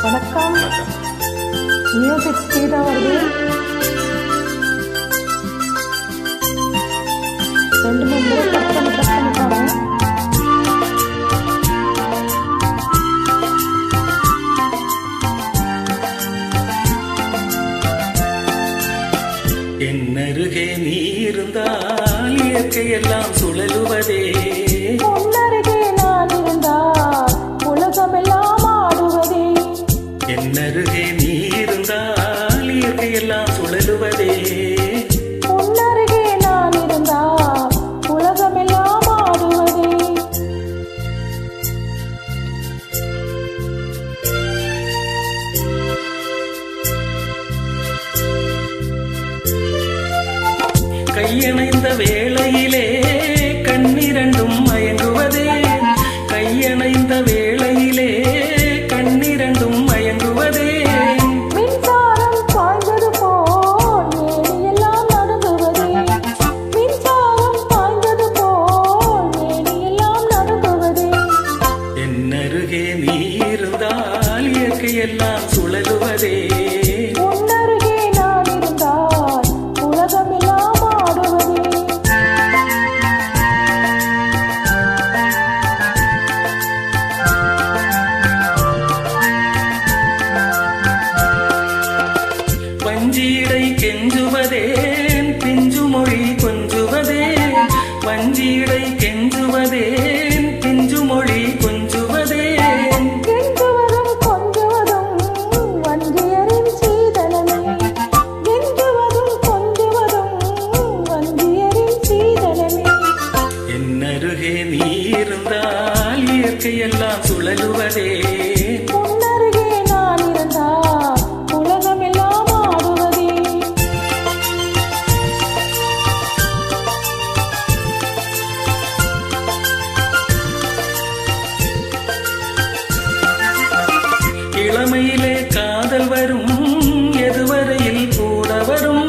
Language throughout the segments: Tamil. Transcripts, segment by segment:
வணக்கம். மியூசிக் ஸ்பீடா வருது. 2-3 முறை கட் பண்ணி பாருங்க. என்னருகே நீ இருந்தால் இயற்கையெல்லாம் சுழலுவதே. உன்னருகே நான் இருந்தால் உலகமெல்லாம் ஆடுவதே. என்னருகே நீ இருந்தால் இயற்கையெல்லாம் சுழலுவதே. உன்னருகே நான் இருந்தால் உலகமெல்லாம் ஆடுவதே. கையணைந்த வேளையிலே கண்ணிரண்டும் மயங்குவதே. கையணைந்த வேளையிலே கண்ணிரண்டும் மயங்குவதே. மின்சாரம் பாய்ந்தது போல் ஏணியெல்லாம் நடுங்குவதே. மின்சாரம் பாய்ந்தது போல் ஏணியெல்லாம் நடுங்குவதே. என்னருகே நீ இருந்தால் இயற்கையெல்லாம் சுழலுவதே. உன்னருகே நான் இருந்தால் உலகமெல்லாம் ஆடுவதே. வஞ்சியடை கெஞ்சுவதேன் பிஞ்சு மொழி கொஞ்சுவதேன். வஞ்சியடை கெஞ்சுவதேன் பிஞ்சு மொழி கொஞ்சுவதேன். கெஞ்சுவதும் கொஞ்சுவதும் வஞ்சியரின் சீதனமே. கெஞ்சுவதும் கொஞ்சுவதும் வஞ்சியரின் சீதனமே. என்னருகே நீ இருந்தால் இயற்கையெல்லாம் சுழலுவதே. உன்னருகே நான் இருந்தால் உலகமெல்லாம் ஆடுவதே. இளமையிலே காதல் வரும் எதுவரையில் கூட வரும்.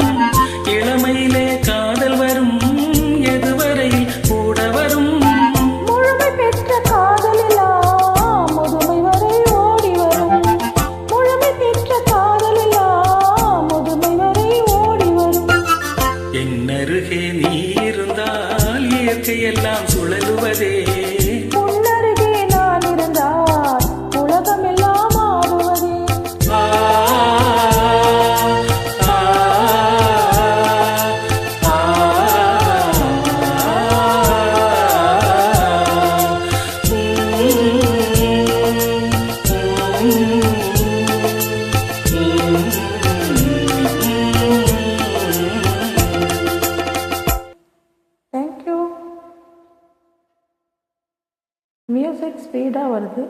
இளமையிலே காதல் வரும் எதுவரையில் கூட வரும். முழுமை பெற்ற காதலெல்லாம் முதுமை வரை ஓடி வரும். முழுமை பெற்ற காதலெல்லாம் முதுமை வரை ஓடி வரும். என்னருகே நீ இருந்தால் இயற்கையெல்லாம் சுழலுவதே. உன்னருகே நான் இருந்தால் உலகமெல்லாம் ஆடுவதே. ஆ, ஆ, ஆ, தேங்க் யூ. மியூசிக் ஸ்பீடா வருது.